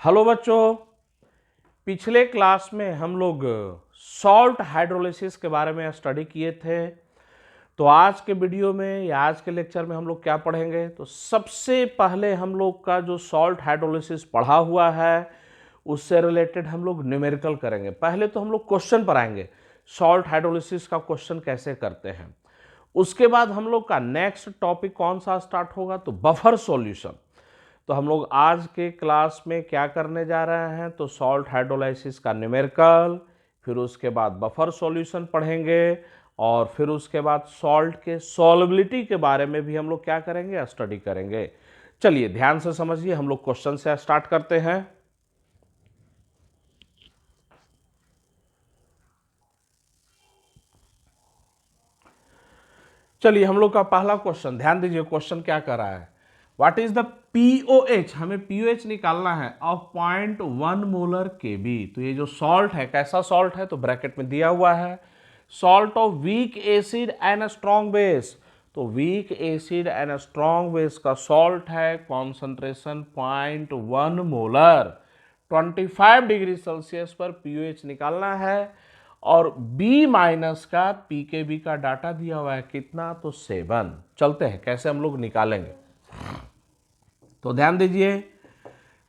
Hello बच्चों, पिछले class में हम लोग सॉल्ट हाइड्रोलिसिस के बारे में स्टडी किए थे। तो आज के वीडियो में या आज के लेक्चर में हम लोग क्या पढ़ेंगे, तो सबसे पहले हम लोग का जो सॉल्ट हाइड्रोलिसिस पढ़ा हुआ है उससे रिलेटेड हम लोग न्यूमेरिकल करेंगे। पहले तो हम लोग क्वेश्चन पर आएंगे, सॉल्ट हाइड्रोलिसिस का क्वेश्चन कैसे करते हैं। उसके बाद हम लोग का नेक्स्ट टॉपिक कौन सा स्टार्ट होगा, तो बफर सॉल्यूशन। तो हम लोग आज के क्लास में क्या करने जा रहे हैं, तो सॉल्ट हाइड्रोलाइसिस का न्यूमेरिकल, फिर उसके बाद बफर सॉल्यूशन पढ़ेंगे और फिर उसके बाद सॉल्ट के सॉल्युबिलिटी के बारे में भी हम लोग क्या करेंगे, स्टडी करेंगे। चलिए ध्यान से समझिए, हम लोग क्वेश्चन से स्टार्ट करते हैं। चलिए हम लोग का पहला क्वेश्चन ध्यान दीजिए, क्वेश्चन क्या कर रहा है, व्हाट इज द पीओएच, हमें पीओएच निकालना है ऑफ 0.1 मोलर केबी। तो ये जो सॉल्ट है कैसा सॉल्ट है, तो ब्रैकेट में दिया हुआ है salt of weak acid and strong base. तो weak acid and strong base का सॉल्ट है, कॉन्सेंट्रेशन 0.1 मोलर, 25 डिग्री सेल्सियस पर पीओएच निकालना है। और B माइनस का पीकेबी का डाटा दिया हुआ है कितना, तो 7। चलते हैं कैसे हम लोग निकालेंगे। तो ध्यान दीजिए,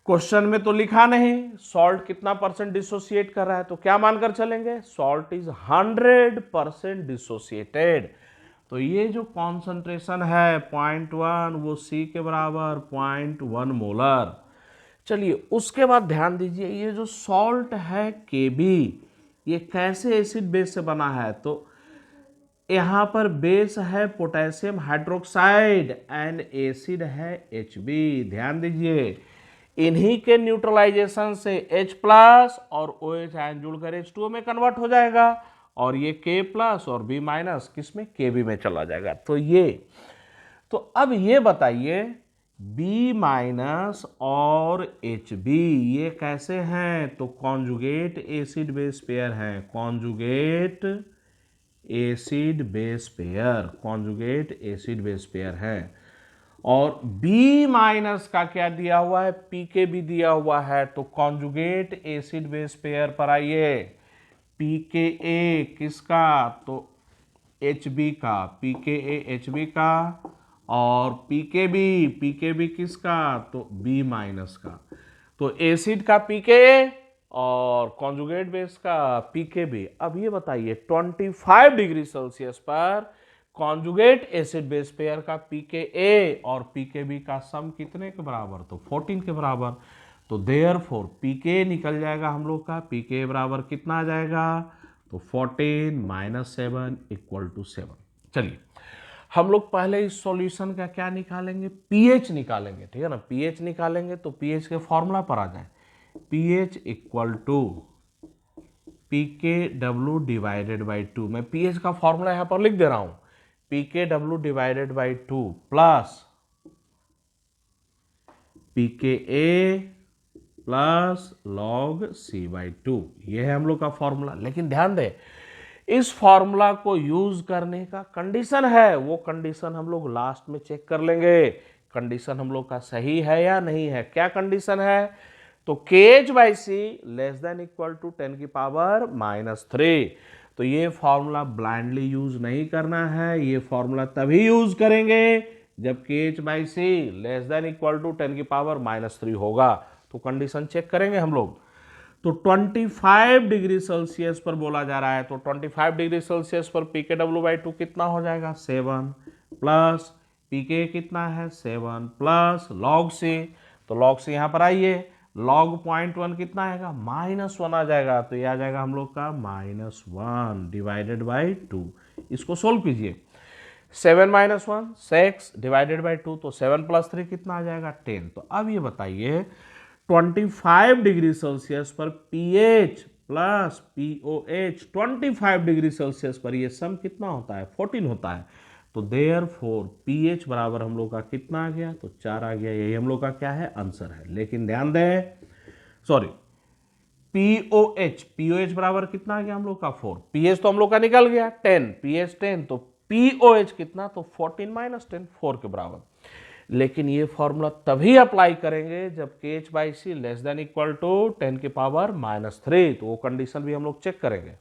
क्वेश्चन में तो लिखा नहीं सॉल्ट कितना परसेंट डिसोसिएट कर रहा है, तो क्या मानकर चलेंगे, सॉल्ट इज 100% डिसोसिएटेड। तो ये जो कॉन्सेंट्रेशन है 0.1 वो C के बराबर 0.1 मोलर। चलिए उसके बाद ध्यान दीजिए, ये जो सॉल्ट है KB, ये कैसे एसिड बेस से बना है, तो यहाँ पर बेस है पोटेशियम हाइड्रोक्साइड एंड एसिड है HB। ध्यान दीजिए, इन्हीं के न्यूट्रलाइजेशन से H प्लस और OH आयन जुड़कर H2O में कन्वर्ट हो जाएगा और ये K प्लस और B माइनस किस में, KB में चला जाएगा। तो अब ये बताइए B माइनस और HB ये कैसे हैं, तो कॉन्जुगेट एसिड बेस पेयर हैं, conjugate acid base pair, conjugate acid base pair है। और B माइनस का क्या दिया हुआ है, पीके भी दिया हुआ है। तो कॉन्जुगेट एसिड बेस पेयर पर आइए, पीके किसका, तो HB का, पीके HB का, और पीके किसका, तो B माइनस का। तो एसिड का पीके और कॉन्जुगेट बेस का पीकेबी। अब ये बताइए 25 डिग्री सेल्सियस पर कॉन्जुगेट एसिड बेस पेयर का पीके और पीकेबी का सम कितने के बराबर, तो 14 के बराबर। तो देयरफॉर पीके निकल जाएगा हम लोग का, पीके बराबर कितना आ जाएगा, तो 14 माइनस 7 इक्वल टू 7। चलिए हम लोग पहले इस सॉल्यूशन का क्या निकालेंगे, पीएच निकालेंगे, ठीक है ना। पीएच निकालेंगे तो पीएच के फॉर्मूला पर आ जाए, pH equal to PKW divided by 2। मैं पीएच का फॉर्मूला यहां पर लिख दे रहा हूं, PKW divided by 2 plus PKA plus log C by 2। ये है हम लोग का फॉर्मूला। लेकिन ध्यान दें, इस फॉर्मूला को यूज करने का कंडीशन है, वो कंडीशन हम लोग लास्ट में चेक कर लेंगे, कंडीशन हम लोग का सही है या नहीं है। क्या कंडीशन है, तो KH by C less than equal to 10 की पावर -3। तो ये फॉर्मूला ब्लाइंडली यूज नहीं करना है, ये फॉर्मूला तभी यूज करेंगे जब KH by C less than equal to 10 की पावर -3 होगा। तो कंडीशन चेक करेंगे हम लोग। तो 25 डिग्री सेल्सियस पर बोला जा रहा है, तो 25 डिग्री सेल्सियस पर PKW बाई 2 कितना हो जाएगा, 7 प्लस PK कितना है, 7 प्लस log C। तो log C यहाँ पर आइए, log 0.1 कितना आएगा, -1 आ जाएगा। तो ये आ जाएगा हम लोग का -1 डिवाइडेड बाई 2। इसको सोल्व कीजिए, 7 माइनस 1 6 डिवाइडेड बाई 2, तो 7 प्लस 3 कितना आ जाएगा, 10। तो अब ये बताइए 25 डिग्री सेल्सियस पर pH plus pOH 25 degree Celsius पर ये सम कितना होता है, 14 होता है। तो देयरफॉर पीएच बराबर हम लोग का कितना आ गया, तो 4 आ गया। यही हम लोग का क्या है, आंसर है। लेकिन ध्यान दें, सॉरी, पीओएच बराबर कितना आ गया हम लोग का, 4। पीएच तो हम लोग का निकल गया 10, पीएच 10, तो पीओएच कितना, तो 14 माइनस 10, 4 के बराबर। लेकिन ये फॉर्मूला तभी अप्लाई करेंगे जब KH/C less than equal to 10⁻⁻3, तो वो कंडीशन भी हम लोग चेक करेंगे।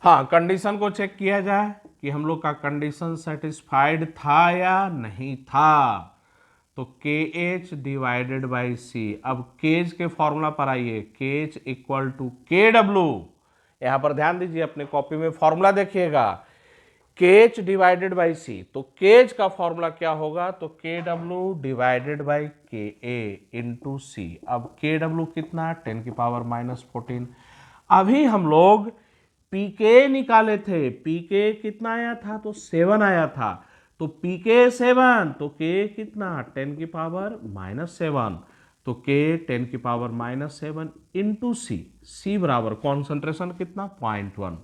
हाँ, कंडीशन को चेक किया जाए कि हम लोग का कंडीशन सेटिस्फाइड था या नहीं था। तो KH/C, अब KH के फॉर्मूला पर आइए, KH इक्वल टू KW। यहां पर ध्यान दीजिए, अपने कॉपी में फॉर्मूला देखिएगा, KH/C, तो KH का फॉर्मूला क्या होगा, तो KW/KA इंटू C। अब KW कितना, 10⁻⁻14। अभी हम लोग PK निकाले थे, PK कितना आया था, तो 7 आया था, तो PK 7, तो K कितना, 10⁻⁻7, तो K 10⁻⁻7 इंटू C बराबर कॉन्सेंट्रेशन कितना, 0.1।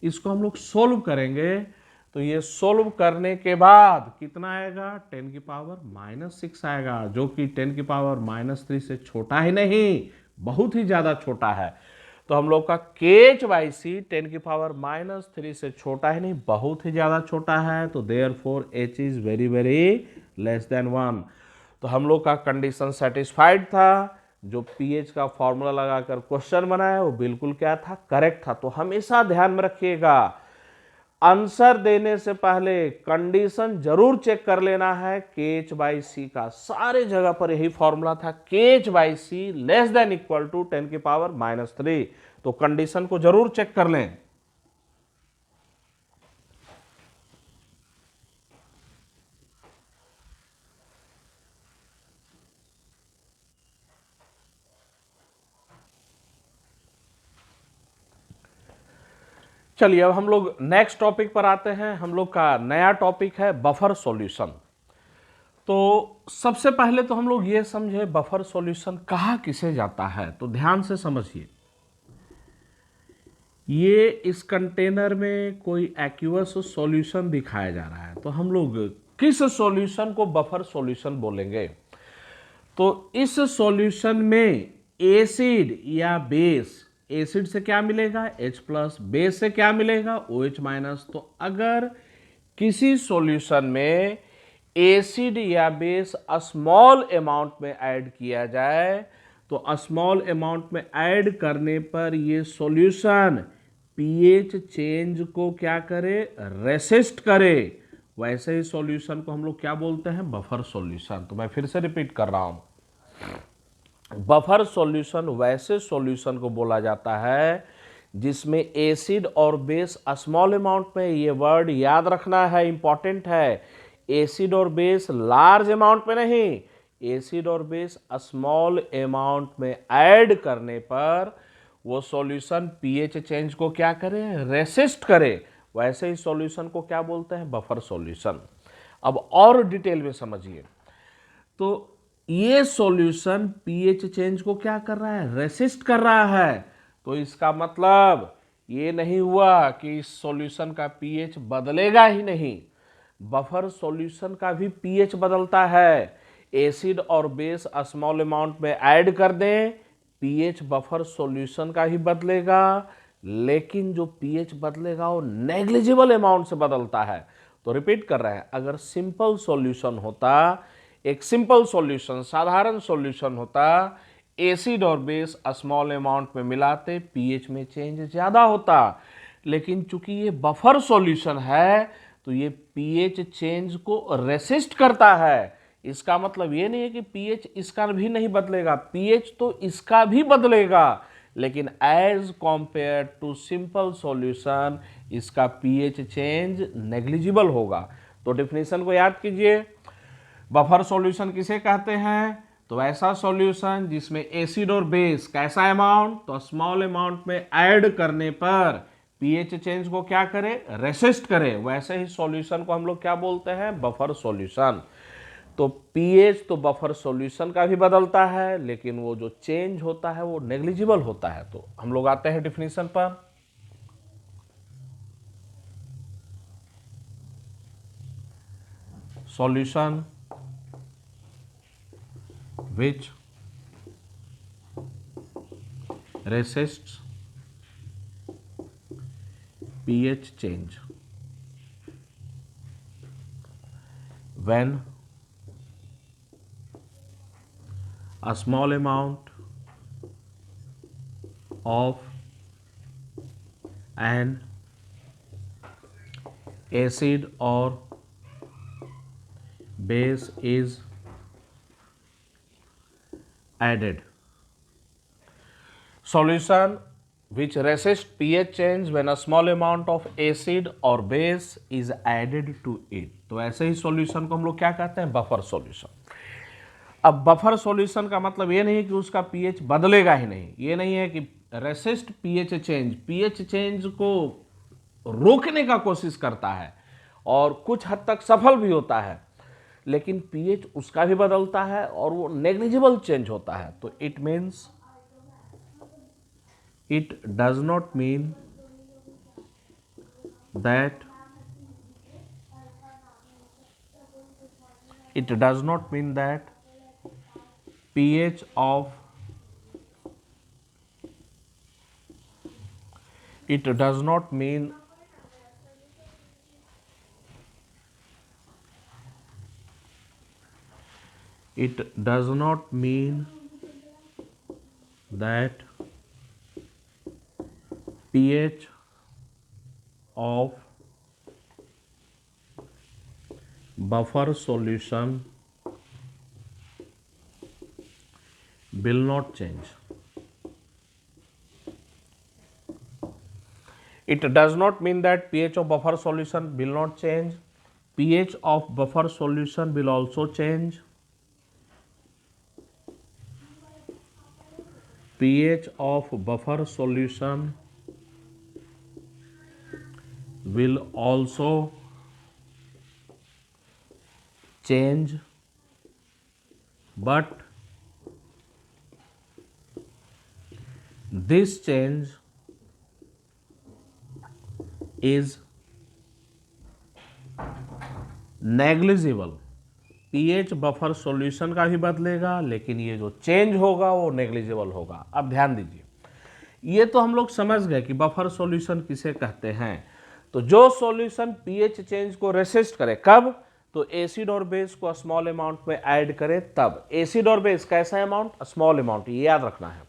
इसको हम लोग सोल्व करेंगे, तो ये सोल्व करने के बाद कितना आएगा, 10⁻⁻6 आएगा, जो कि 10⁻⁻3 से छोटा ही नहीं, बहुत ही ज्यादा छोटा है। तो हम लोग का KH/C 10⁻⁻3 से छोटा ही नहीं, बहुत ही ज्यादा छोटा है, तो therefore H is very very less than 1। तो हम लोग का कंडीशन सेटिस्फाइड था। जो पीएच का फॉर्मूला लगाकर क्वेश्चन बनाया वो बिल्कुल क्या था, करेक्ट था। तो हमेशा ध्यान में रखिएगा, आंसर देने से पहले कंडीशन जरूर चेक कर लेना है KH/C का। सारे जगह पर यही फॉर्मूला था, KH/C less than equal to 10⁻⁻3। तो कंडीशन को जरूर चेक कर लें। चलिए अब हम लोग नेक्स्ट टॉपिक पर आते हैं। हम लोग का नया टॉपिक है बफर सॉल्यूशन। तो सबसे पहले तो हम लोग ये समझे बफर सॉल्यूशन कहा किसे जाता है, तो ध्यान से समझिए। ये इस कंटेनर में कोई एक्वस सॉल्यूशन दिखाया जा रहा है, तो हम लोग किस सॉल्यूशन को बफर सॉल्यूशन बोलेंगे। तो इस सॉल्यूशन में एसिड या बेस, एसिड से क्या मिलेगा H+, बेस से क्या मिलेगा OH-। तो अगर किसी सॉल्यूशन में एसिड या बेस स्मॉल अमाउंट में ऐड किया जाए, तो स्मॉल अमाउंट में ऐड करने पर ये सॉल्यूशन पीएच चेंज को क्या करे, रेसिस्ट करे, वैसे ही सॉल्यूशन को हम लोग क्या बोलते हैं, बफर सॉल्यूशन। तो मैं फिर से रिपीट कर रहा हूं, बफर सॉल्यूशन वैसे सॉल्यूशन को बोला जाता है जिसमें एसिड और बेस स्मॉल अमाउंट में, ये वर्ड याद रखना है, इंपॉर्टेंट है, एसिड और बेस लार्ज अमाउंट में नहीं, एसिड और बेस स्मॉल अमाउंट में ऐड करने पर वो सॉल्यूशन पीएच चेंज को क्या करे, रेसिस्ट करे, वैसे ही सॉल्यूशन को क्या बोलते हैं, बफर सॉल्यूशन। अब और डिटेल में समझिए, तो ये सॉल्यूशन पीएच चेंज को क्या कर रहा है, रेसिस्ट कर रहा है। तो इसका मतलब ये नहीं हुआ कि इस सॉल्यूशन का पीएच बदलेगा ही नहीं, बफर सॉल्यूशन का भी पीएच बदलता है। एसिड और बेस स्मॉल अमाउंट में ऐड कर दें, पीएच बफर सॉल्यूशन का ही बदलेगा, लेकिन जो पीएच बदलेगा वो नेग्लिजिबल अमाउंट से बदलता है। तो रिपीट कर रहे हैं, अगर सिंपल सॉल्यूशन होता, एक सिंपल सॉल्यूशन, साधारण सॉल्यूशन होता, एसिड और बेस स्मॉल अमाउंट में मिलाते, पीएच में चेंज ज्यादा होता, लेकिन चूंकि ये बफर सॉल्यूशन है तो ये पीएच चेंज को रेसिस्ट करता है। इसका मतलब ये नहीं है कि पीएच इसका भी नहीं बदलेगा, पीएच तो इसका भी बदलेगा, लेकिन as compare to simple solution इसका पीएच चेंज नेग्लिजिबल होगा। तो डेफिनेशन को याद कीजिए, बफर सॉल्यूशन किसे कहते हैं, तो ऐसा सॉल्यूशन जिसमें एसिड और बेस कैसा अमाउंट, तो स्मॉल अमाउंट में ऐड करने पर पीएच चेंज को क्या करे, रेसिस्ट करे, वैसे ही सॉल्यूशन को हम लोग क्या बोलते हैं, बफर सॉल्यूशन। तो पीएच तो बफर सॉल्यूशन का भी बदलता है, लेकिन वो जो चेंज होता है वो नेग्लिजिबल होता है। तो हम लोग आते हैं डेफिनेशन पर। solution which resists pH change when a small amount of an acid or base is added. Solution which resists pH change when a small amount of acid or base is added to it. तो ऐसे ही solution को हम लोग क्या कहते हैं? Buffer solution. अब buffer solution का मतलब ये नहीं है कि उसका पीएच बदलेगा ही नहीं, ये नहीं है कि रेसिस्ट पीएच चेंज को रोकने का कोशिश करता है और कुछ हद तक सफल भी होता है, लेकिन पीएच उसका भी बदलता है और वो नेग्लिजिबल चेंज होता है। तो it means it does not mean that pH of it does not mean that pH of buffer solution will not change. It does not mean that pH of buffer solution will not change. pH of buffer solution will also change. pH of buffer solution will also change, but this change is negligible. pH buffer solution का भी बदलेगा, लेकिन ये जो change होगा वो negligible होगा। अब ध्यान दीजिए, ये तो हम लोग समझ गए कि बफर सॉल्यूशन किसे कहते हैं। तो जो सॉल्यूशन पीएच चेंज को रेसिस्ट करे, कब? तो एसिड और बेस को स्मॉल अमाउंट में ऐड करे तब। एसिड और बेस कैसा अमाउंट? स्मॉल अमाउंट, ये याद रखना है।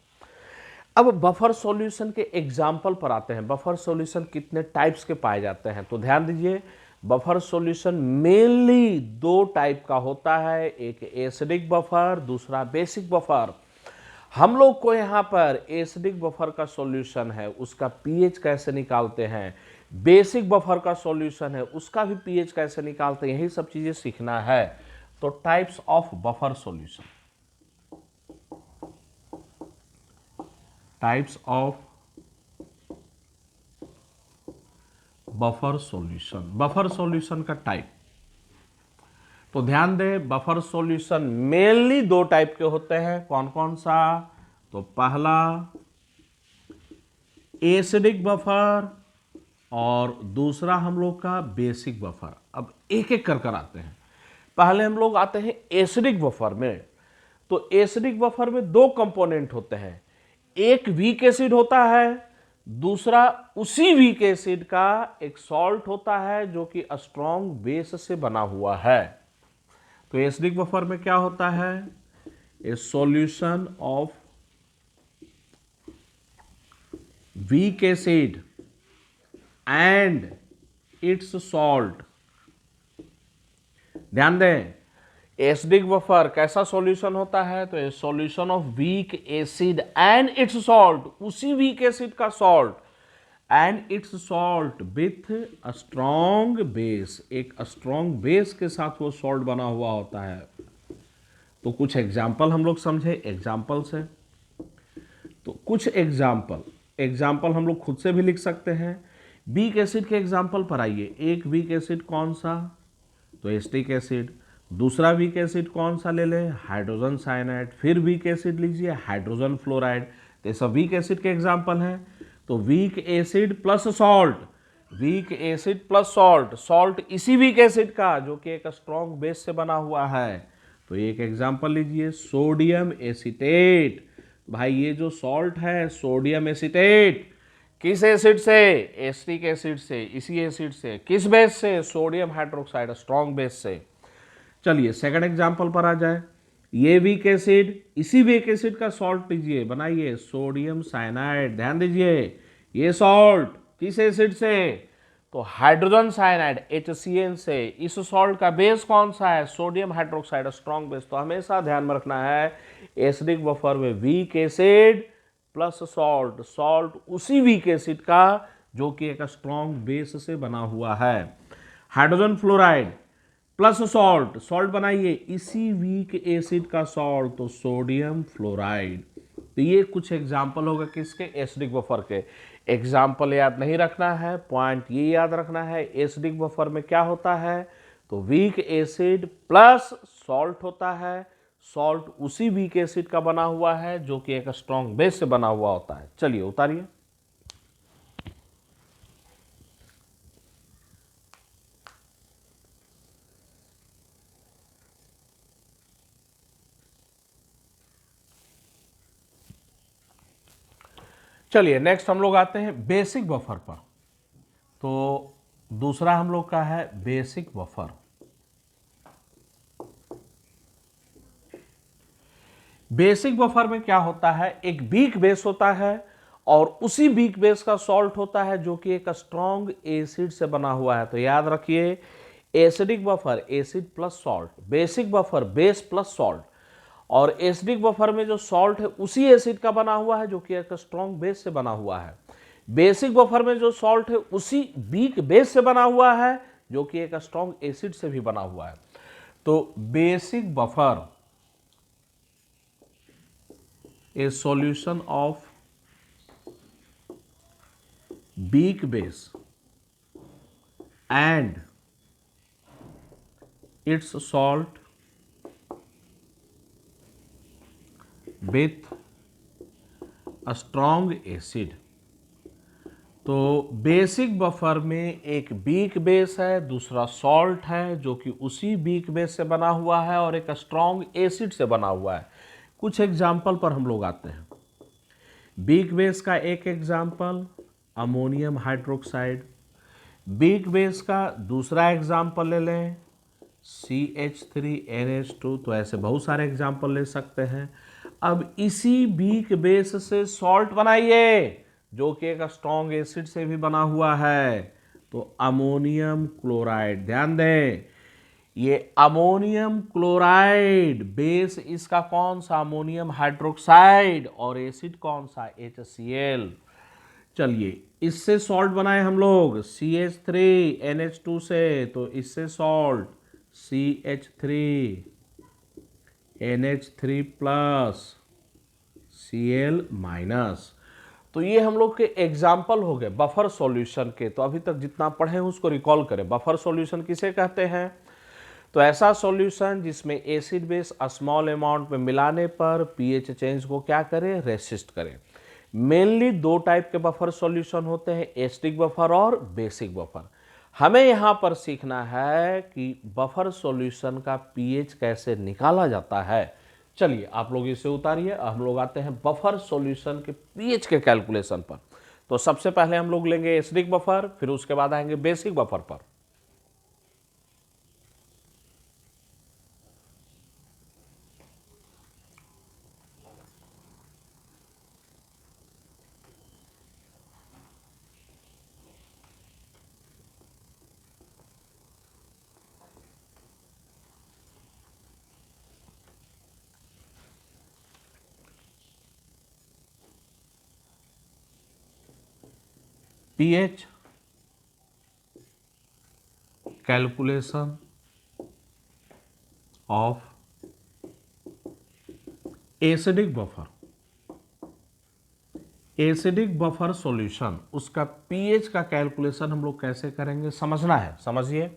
अब बफर सॉल्यूशन के एग्जाम्पल पर आते हैं। बफर सॉल्यूशन कितने टाइप्स के पाए जाते हैं? तो ध्यान दीजिए, बफर सॉल्यूशन मेनली दो टाइप का होता है, एक एसिडिक बफर, दूसरा बेसिक बफर। हम लोग को यहाँ पर एसिडिक बफर का सॉल्यूशन है, उसका पीएच कैसे निकालते हैं, बेसिक बफर का सॉल्यूशन है, उसका भी पीएच कैसे निकालते हैं, यही सब चीजें सीखना है। तो types of buffer solution, types of buffer solution, buffer solution का टाइप। तो ध्यान दें, बफर सॉल्यूशन मेनली दो टाइप के होते हैं। कौन कौन सा? तो पहला एसिडिक बफर और दूसरा हम लोग का बेसिक बफर। अब एक एक कर आते हैं। पहले हम लोग आते हैं एसिडिक बफर में। तो एसिडिक बफर में दो कंपोनेंट होते हैं, एक वीक एसिड होता है, दूसरा उसी वीक एसिड का एक सॉल्ट होता है जो कि स्ट्रॉन्ग बेस से बना हुआ है। तो एसिडिक बफर में क्या होता है? ए solution of weak acid and it's salt. ध्यान दें, एसिडिक बफर कैसा सॉल्यूशन होता है? तो ए solution of weak acid and it's salt, उसी वीक एसिड का salt and it's salt with a strong base, एक स्ट्रॉन्ग बेस के साथ वो सॉल्ट बना हुआ होता है। तो कुछ एग्जाम्पल हम लोग समझे एग्जाम्पल से। तो कुछ एग्जाम्पल हम लोग खुद से भी लिख सकते हैं। वीक एसिड के एग्जाम्पल पर आइए। एक वीक एसिड कौन सा? तो एसिटिक एसिड। दूसरा वीक एसिड कौन सा ले लें? Hydrogen cyanide. फिर वीक एसिड लीजिए हाइड्रोजन फ्लोराइड। तो ये सब वीक एसिड के एग्जाम्पल हैं। तो weak acid plus salt, weak acid plus salt, salt इसी वीक एसिड का जो कि एक स्ट्रॉन्ग बेस से बना हुआ है। तो एक एग्जांपल लीजिए, सोडियम एसीटेट। भाई ये जो सॉल्ट है सोडियम एसीटेट, किस एसिड से? एसिटिक एसिड से, इसी एसिड से। किस बेस से? सोडियम हाइड्रोक्साइड, स्ट्रॉन्ग बेस से। चलिए सेकंड एग्जांपल पर आ जाए, ये वीक एसिड, इसी वीक एसिड का सॉल्ट लीजिए, बनाइए सोडियम साइनाइड। ध्यान दीजिए, ये सॉल्ट किस एसिड से? तो हाइड्रोजन साइनाइड HCN से। इस सॉल्ट का बेस कौन सा है? Sodium hydroxide, strong base. तो हमेशा ध्यान में रखना है एसिडिक बफर में weak acid plus salt, salt उसी वीक एसिड का जो कि एक स्ट्रॉन्ग बेस से बना हुआ है। Hydrogen fluoride plus salt, salt बनाइए इसी वीक एसिड का सॉल्ट, तो सोडियम फ्लोराइड। तो ये कुछ एग्जाम्पल होगा किसके? एसिडिक बफर के। एग्जाम्पल याद नहीं रखना है, पॉइंट ये याद रखना है, एसिडिक बफर में क्या होता है? तो वीक एसिड प्लस सॉल्ट होता है, सॉल्ट उसी वीक एसिड का बना हुआ है जो कि एक स्ट्रॉन्ग बेस से बना हुआ होता है। चलिए उतारिए। चलिए नेक्स्ट हम लोग आते हैं बेसिक बफर पर। तो दूसरा हम लोग का है बेसिक बफर। बेसिक बफर में क्या होता है? एक वीक बेस होता है और उसी वीक बेस का सॉल्ट होता है जो कि एक स्ट्रॉन्ग एसिड से बना हुआ है। तो याद रखिए, acidic buffer acid plus salt, basic buffer base plus salt. और एसिडिक बफर में जो सॉल्ट है उसी एसिड का बना हुआ है जो कि एक स्ट्रॉन्ग बेस से बना हुआ है। बेसिक बफर में जो सॉल्ट है उसी वीक बेस से बना हुआ है जो कि एक स्ट्रॉन्ग एसिड से भी बना हुआ है। तो basic buffer a solution of weak base and its salt with a strong acid। तो बेसिक बफर में एक वीक बेस है, दूसरा सॉल्ट है जो कि उसी वीक बेस से बना हुआ है और एक स्ट्रॉन्ग एसिड से बना हुआ है। कुछ एग्जाम्पल पर हम लोग आते हैं। वीक बेस का एक example ammonium hydroxide. Weak base का दूसरा एग्जाम्पल ले लें CH3NH2। तो ऐसे बहुत सारे एग्जाम्पल ले सकते हैं। अब इसी वीक बेस से सॉल्ट बनाइए जो कि एक स्ट्रॉन्ग एसिड से भी बना हुआ है, तो अमोनियम क्लोराइड। ध्यान दें, ये अमोनियम क्लोराइड, बेस इसका कौन सा? अमोनियम हाइड्रोक्साइड, और एसिड कौन सा? HCl। चलिए इससे सॉल्ट बनाए हम लोग CH3NH2 से, तो इससे salt CH3NH3 plus Cl minus. तो ये हम लोग के एग्जाम्पल हो गए बफर सॉल्यूशन के। तो अभी तक जितना पढ़े उसको रिकॉल करें। बफर सॉल्यूशन किसे कहते हैं? तो ऐसा सॉल्यूशन जिसमें एसिड बेस स्मॉल अमाउंट में मिलाने पर पीएच चेंज को क्या करे? रेसिस्ट करे। मेनली दो टाइप के बफर सॉल्यूशन होते हैं, एसिडिक बफर और बेसिक बफर। हमें यहां पर सीखना है कि बफर सॉल्यूशन का पीएच कैसे निकाला जाता है। चलिए आप लोग इसे उतारिए, हम लोग आते हैं बफर सॉल्यूशन के पीएच के कैलकुलेशन पर। तो सबसे पहले हम लोग लेंगे एसिडिक बफर, फिर उसके बाद आएंगे बेसिक बफर पर। PH calculation of acidic buffer. Acidic buffer solution, उसका पीएच का कैलकुलेशन हम लोग कैसे करेंगे समझना है, समझिए।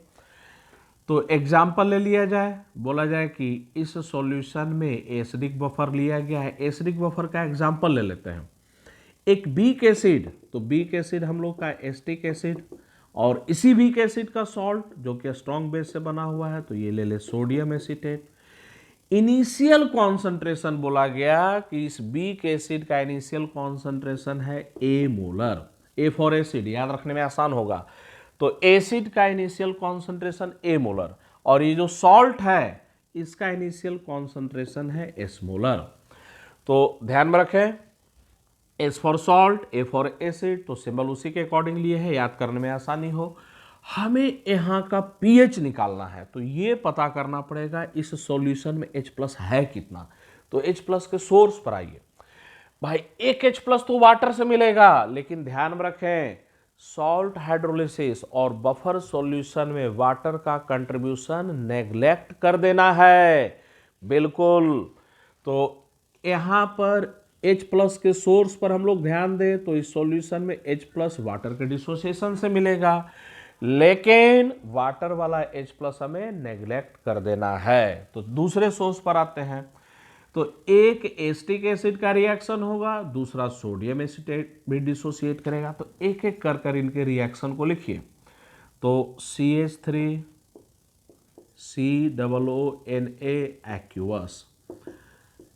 तो एग्जाम्पल ले लिया जाए, बोला जाए कि इस सॉल्यूशन में एसिडिक बफर लिया गया है। एसिडिक बफर का एग्जाम्पल ले लेते हैं। एक वीक एसिड, तो वीक एसिड हम लोग का एसिटिक एसिड, और इसी वीक एसिड का सॉल्ट जो कि स्ट्रॉन्ग बेस से बना हुआ है, तो ये ले ले सोडियम एसीटेट। इनिशियल कॉन्सेंट्रेशन बोला गया कि इस वीक एसिड का इनिशियल कॉन्सेंट्रेशन है ए मोलर, ए फॉर एसिड, याद रखने में आसान होगा। तो एसिड का इनिशियल कॉन्सेंट्रेशन ए मोलर, और ये जो सॉल्ट है इसका इनिशियल कॉन्सेंट्रेशन है एस मोलर। तो ध्यान में रखें, S for salt, A for acid, तो सिंबल उसी के अकॉर्डिंग लिए है, याद करने में आसानी हो। हमें यहाँ का पीएच निकालना है, तो ये पता करना पड़ेगा इस सॉल्यूशन में H प्लस है कितना। तो H प्लस के सोर्स पर आइए भाई, एक H प्लस तो वाटर से मिलेगा, लेकिन ध्यान में रखें सॉल्ट हाइड्रोलिसिस और बफर सॉल्यूशन में वाटर का कंट्रीब्यूशन नेग्लेक्ट कर देना है, बिल्कुल। तो यहाँ पर H प्लस के सोर्स पर हम लोग ध्यान दें तो इस सॉल्यूशन में H प्लस वाटर के डिसोसिएशन से मिलेगा, लेकिन वाटर वाला H प्लस हमें नेग्लेक्ट कर देना है। तो दूसरे सोर्स पर आते हैं, तो एक एसिटिक एसिड का रिएक्शन होगा, दूसरा सोडियम एसीटेट भी डिसोसिएट करेगा। तो एक एक कर कर इनके रिएक्शन को लिखिए। तो CH3 COONA एक्यूअस,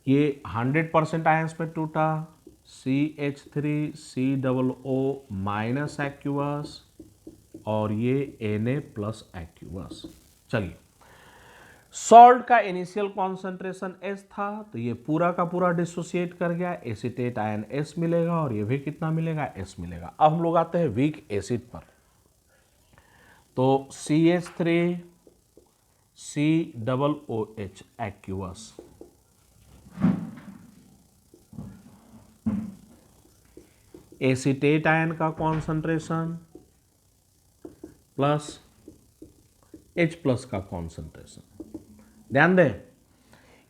ये 100% आयंस पे टूटा, CH3 COO माइनस एक्यूअस, और ये Na प्लस एक्यूअस। चलिए, सॉल्ट का इनिशियल कॉन्सेंट्रेशन S था, तो ये पूरा का पूरा डिसोसिएट कर गया, एसीटेट आयन S मिलेगा, और ये भी कितना मिलेगा, S मिलेगा। अब हम लोग आते हैं वीक एसिड पर, तो CH3 COOH एक्यूअस, एसीटेट आयन का कॉन्सेंट्रेशन प्लस H प्लस का कॉन्सेंट्रेशन। ध्यान दें,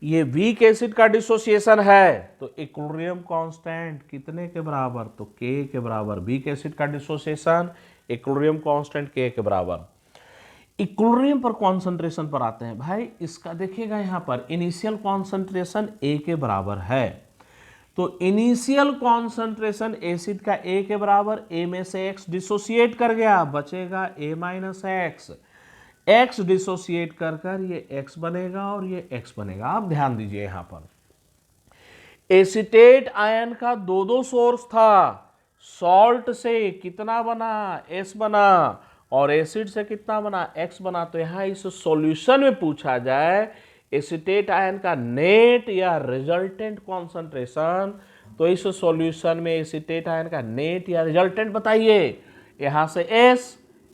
ये वीक एसिड का डिसोसिएशन है, तो इक्विलिब्रियम कांस्टेंट कितने के बराबर, तो K के बराबर। वीक एसिड का डिसोसिएशन, इक्विलिब्रियम कांस्टेंट K के बराबर। इक्विलिब्रियम पर कॉन्सेंट्रेशन पर आते हैं भाई, इसका देखिएगा यहाँ पर इनिशियल कॉन्सेंट्रेशन A के बराबर है, तो इनिशियल कॉन्सेंट्रेशन एसिड का A के बराबर, A में से X डिसोसिएट कर गया, बचेगा A minus x, X dissociate कर कर ये X बनेगा और ये X बनेगा। आप ध्यान दीजिए, यहां पर एसीटेट आयन का दो दो सोर्स था, सॉल्ट से कितना बना, S बना, और एसिड से कितना बना, X बना। तो यहां इस सॉल्यूशन में पूछा जाए एसीटेट आयन का नेट या रिजल्टेंट कॉन्सेंट्रेशन, तो इस सॉल्यूशन में एसीटेट आयन का नेट या रिजल्टेंट बताइए। यहां से S,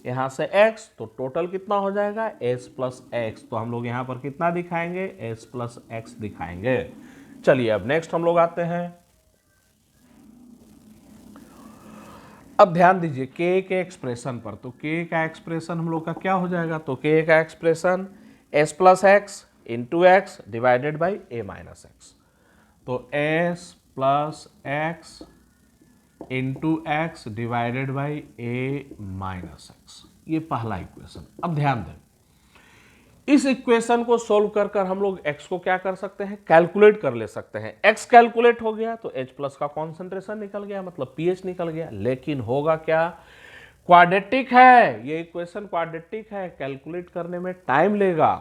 यहां से X, तो टोटल कितना हो जाएगा, S प्लस एक्स। तो हम लोग यहां पर कितना दिखाएंगे, S प्लस एक्स दिखाएंगे। चलिए, अब नेक्स्ट हम लोग आते हैं, अब ध्यान दीजिए K के एक्सप्रेशन पर। तो K का एक्सप्रेशन हम लोग का क्या हो जाएगा, तो K का expression S plus x into x divided by A minus x. तो S plus x into x divided by A minus x, ये पहला इक्वेशन। अब ध्यान दें, इस इक्वेशन को सोल्व कर कर हम लोग x को क्या कर सकते हैं, कैलकुलेट कर ले सकते हैं। x कैलकुलेट हो गया तो H प्लस का कॉन्सेंट्रेशन निकल गया, मतलब pH निकल गया। लेकिन होगा क्या, क्वाड्रेटिक है ये इक्वेशन, क्वाड्रेटिक है, कैलकुलेट करने में टाइम लेगा।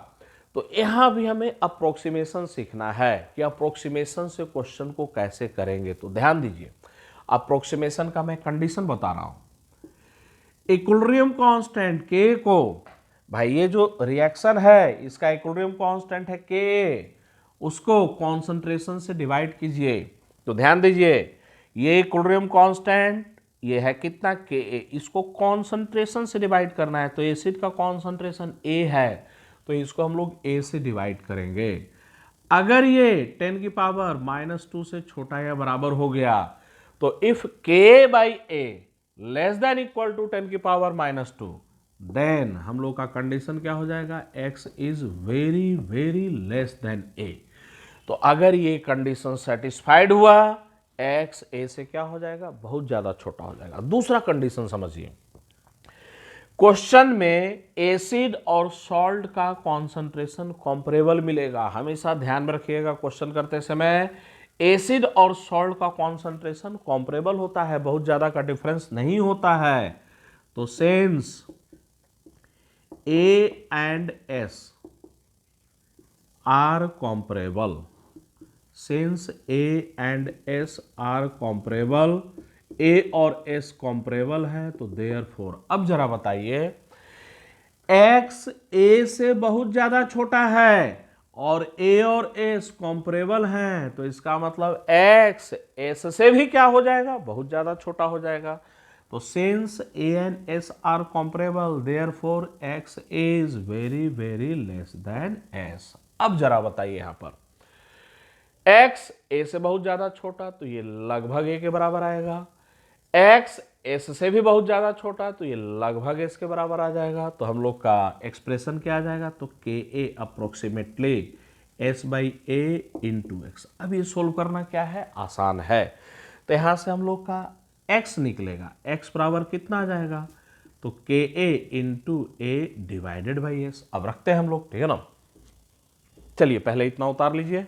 तो यहां भी हमें अप्रोक्सीमेशन सीखना है कि अप्रोक्सीमेशन से क्वेश्चन को कैसे करेंगे। तो ध्यान दीजिए, अप्रोक्सीमेशन का मैं कंडीशन बता रहा हूं। इक्विलिब्रियम कांस्टेंट K को, भाई ये जो रिएक्शन है इसका इक्विलिब्रियम कांस्टेंट है K, उसको कॉन्सेंट्रेशन से डिवाइड कीजिए। तो ध्यान दीजिए, ये इक्विलिब्रियम कांस्टेंट ये है कितना, Ka, इसको कॉन्सेंट्रेशन से डिवाइड करना है। तो एसिड का कॉन्सेंट्रेशन A है, तो इसको हम लोग A से डिवाइड करेंगे। अगर ये 10 की पावर -2 से छोटा या बराबर हो गया, तो if K by A less than equal to 10 की पावर -2, देन हम लोग का कंडीशन क्या हो जाएगा, X is very very less than A। तो अगर ये कंडीशन सेटिस्फाइड हुआ, X A से क्या हो जाएगा, बहुत ज्यादा छोटा हो जाएगा। दूसरा कंडीशन समझिए, क्वेश्चन में एसिड और सॉल्ट का कॉन्सेंट्रेशन कंपेरेबल मिलेगा। हमेशा ध्यान में रखिएगा, क्वेश्चन करते समय एसिड और सॉल्ट का कॉन्सेंट्रेशन कंपेरेबल होता है, बहुत ज्यादा का डिफरेंस नहीं होता है। तो since A and S are comparable, since A and S are comparable, A और एस कॉम्परेबल है, तो देयरफॉर, अब जरा बताइए, एक्स ए से बहुत ज्यादा छोटा है और ए और एस कॉम्परेबल हैं, तो इसका मतलब एक्स एस से भी क्या हो जाएगा, बहुत ज्यादा छोटा हो जाएगा। तो since A and S are comparable therefore x is very very less than S. अब जरा बताइए यहां पर x a से बहुत ज्यादा छोटा, तो ये लगभग a के बराबर आएगा, x s से भी बहुत ज्यादा छोटा, तो ये लगभग s के बराबर आ जाएगा। तो हम लोग का एक्सप्रेशन क्या आ जाएगा, तो K A approximately s by A into X. अब ये सोल्व करना क्या है, आसान है। तो यहां से हम लोग का x निकलेगा, x बराबर कितना आ जाएगा, तो K A into A divided by S. अब रखते हैं हम लोग, ठीक है ना। चलिए पहले इतना उतार लीजिए,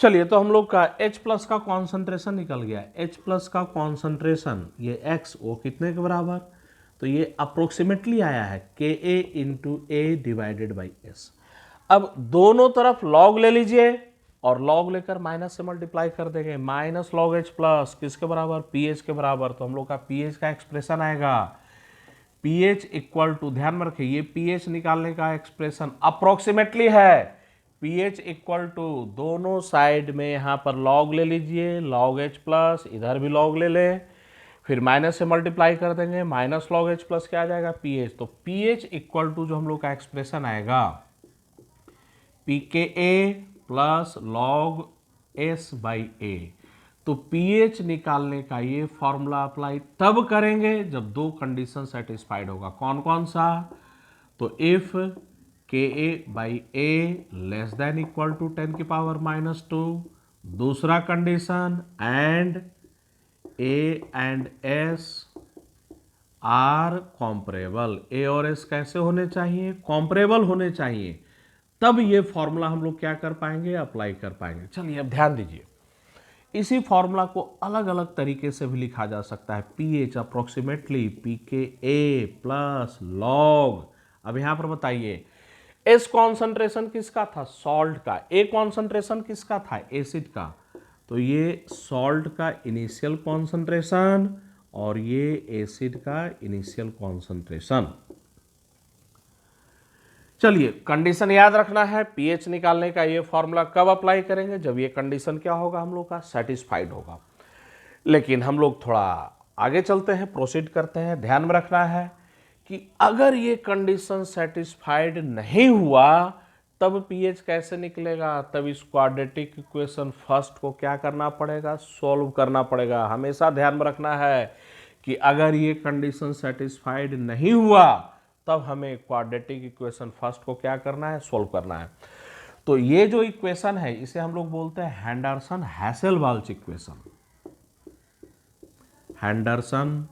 चलिए तो हम लोग का H प्लस का कॉन्सेंट्रेशन निकल गया। H प्लस का कॉन्सेंट्रेशन ये X वो कितने के बराबर, तो ये अप्रोक्सीमेटली आया है K A into A divided by S. अब दोनों तरफ लॉग ले लीजिए और लॉग लेकर माइनस से मल्टीप्लाई कर देंगे, माइनस लॉग H प्लस किसके बराबर, पी एच के बराबर। तो हम लोग का पी एच का एक्सप्रेशन आएगा पी एच इक्वल टू, ध्यान में रखिए ये पी एच निकालने का एक्सप्रेशन अप्रोक्सीमेटली है, पी एच इक्वल टू दोनों साइड में यहां पर लॉग ले लीजिए, लॉग एच प्लस, इधर भी लॉग ले ले, फिर माइनस से मल्टीप्लाई कर देंगे, माइनस लॉग एच प्लस क्या आ जाएगा, पी एच। तो पी एच इक्वल टू जो हम लोग का एक्सप्रेशन आएगा पी के ए प्लस लॉग एस बाई ए। तो pH निकालने का ये फॉर्मूला अप्लाई तब करेंगे जब दो कंडीशन सेटिस्फाइड होगा। कौन कौन सा, तो if K A by A less than equal to 10 की पावर -2, दूसरा condition and A and S are comparable, A और एस कैसे होने चाहिए, कॉम्परेबल होने चाहिए, तब ये फॉर्मूला हम लोग क्या कर पाएंगे, अप्लाई कर पाएंगे। चलिए अब ध्यान दीजिए, इसी फॉर्मूला को अलग अलग तरीके से भी लिखा जा सकता है, पी एच अप्रोक्सीमेटली पी के ए प्लस लॉग। अब यहां पर बताइए एस कॉन्सेंट्रेशन किसका था, सॉल्ट का, ए कॉन्सेंट्रेशन किसका था, एसिड का, तो ये सॉल्ट का इनिशियल कॉन्सेंट्रेशन और ये एसिड का इनिशियल कॉन्सेंट्रेशन। चलिए कंडीशन याद रखना है, पीएच निकालने का ये फॉर्मूला कब अप्लाई करेंगे, जब ये कंडीशन क्या होगा हम लोग का, सेटिस्फाइड होगा। लेकिन हम लोग थोड़ा आगे चलते हैं, प्रोसीड करते हैं। ध्यान में रखना है कि अगर ये कंडीशन सेटिस्फाइड नहीं हुआ तब पीएच कैसे निकलेगा, तब इस क्वाड्रेटिक इक्वेशन फर्स्ट को क्या करना पड़ेगा, सॉल्व करना पड़ेगा। हमेशा ध्यान में रखना है कि अगर ये कंडीशन सेटिस्फाइड नहीं हुआ तब हमें क्वाड्रेटिक इक्वेशन फर्स्ट को क्या करना है, सॉल्व करना है। तो ये जो इक्वेशन है इसे हम लोग बोलते हैं हैंडरसन हैसेलबाल्च इक्वेशन, हैंडरसन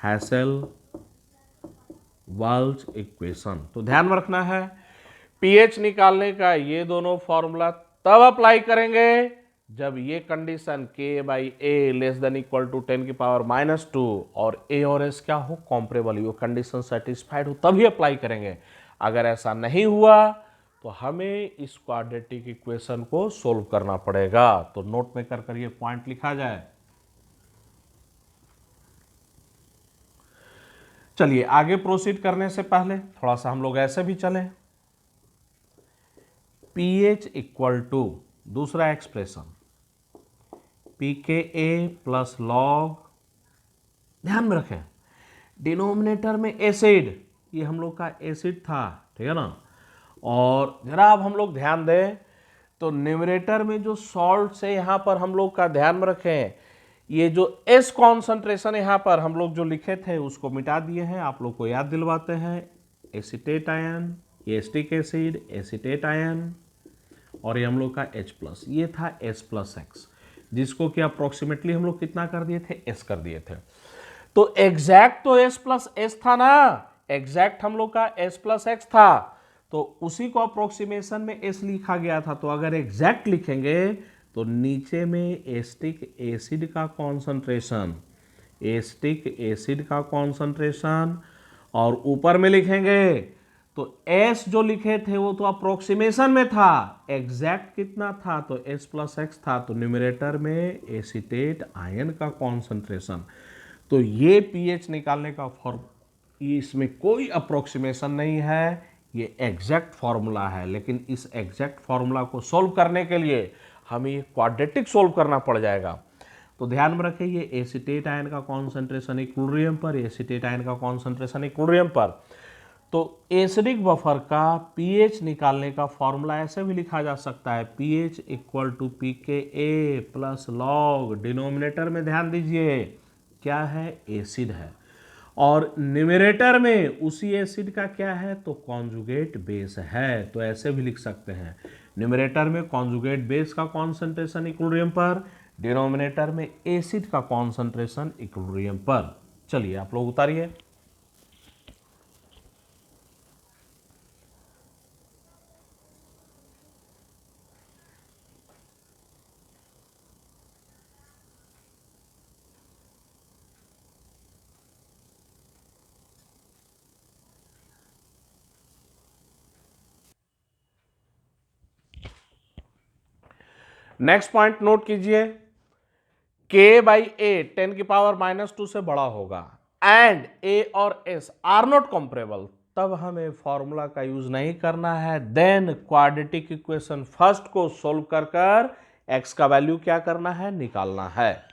हैसेलबाल्च इक्वेशन। तो ध्यान में रखना है पीएच निकालने का ये दोनों फॉर्मूला तब अप्लाई करेंगे जब ये condition K by A less than equal to 10 की पावर -2 और ए और एस क्या हो, कॉम्परेबल, ये कंडीशन सेटिस्फाइड हो तभी अप्लाई करेंगे। अगर ऐसा नहीं हुआ तो हमें इस क्वाड्रेटिक इक्वेशन को सोल्व करना पड़ेगा। तो नोट में कर ये पॉइंट लिखा जाए। चलिए आगे प्रोसीड करने से पहले थोड़ा सा हम लोग ऐसे भी चलें, पीएच इक्वल टू दूसरा एक्सप्रेशन पी के ए प्लस लॉग, ध्यान में रखें डिनोमिनेटर में एसिड, ये हम लोग का एसिड था, ठीक है ना, और जरा अब हम लोग ध्यान दें तो न्यूमरेटर में जो सॉल्ट से यहां पर हम लोग का ध्यान में रखें, ये जो एस कॉन्सेंट्रेशन यहां पर हम लोग जो लिखे थे उसको मिटा दिए हैं, आप लोग को याद दिलवाते हैं, एसीटेट आयन, ये एसिटिक एसिड, एसीटेट आयन, और ये हम लोग का h प्लस, ये था s प्लस एक्स, जिसको कि अप्रोक्सीमेटली हम लोग कितना कर दिए थे, s कर दिए थे। तो एग्जैक्ट तो s प्लस एस था ना, एग्जैक्ट हम लोग का s प्लस एक्स था, तो उसी को अप्रोक्सीमेशन में s लिखा गया था। तो अगर एग्जैक्ट लिखेंगे तो नीचे में एसिटिक एसिड का कॉन्सेंट्रेशन, एसिटिक एसिड का कॉन्सेंट्रेशन, और ऊपर में लिखेंगे तो s जो लिखे थे वो तो अप्रोक्सीमेशन में था, एग्जैक्ट कितना था, तो s प्लस एक्स था। तो न्यूमरेटर में एसीटेट आयन का कॉन्सेंट्रेशन। तो ये pH निकालने का इसमें कोई अप्रोक्सीमेशन नहीं है, ये एग्जैक्ट फॉर्मूला है। लेकिन इस एग्जैक्ट फॉर्मूला को सोल्व करने के लिए हमें ये क्वाड्रेटिक सोल्व करना पड़ जाएगा। तो ध्यान में रखें, ये एसीटेट आयन का कॉन्सेंट्रेशन इक्विलिब्रियम पर, एसीटेट आयन का कॉन्सेंट्रेशन इक्विलिब्रियम पर। तो एसिडिक बफर का pH निकालने का फॉर्मूला ऐसे भी लिखा जा सकता है, pH equal to pKa plus log, denominator में ध्यान दीजिए क्या है, एसिड है, और न्यूमरेटर में उसी एसिड का क्या है, तो कॉन्जुगेट बेस है। तो ऐसे भी लिख सकते हैं, न्यूमरेटर में कॉन्जुगेट बेस का कॉन्सेंट्रेशन इक्विलिब्रियम पर, डिनोमिनेटर में एसिड का कॉन्सेंट्रेशन इक्विलिब्रियम पर। चलिए आप लोग उतारिए। नेक्स्ट पॉइंट नोट कीजिए, K/A 10⁻⁻² से बड़ा होगा एंड A और S आर नॉट कंपेरेबल, तब हमें फॉर्मूला का यूज नहीं करना है। देन क्वाड्रेटिक इक्वेशन फर्स्ट को सोल्व कर x का वैल्यू क्या करना है, निकालना है।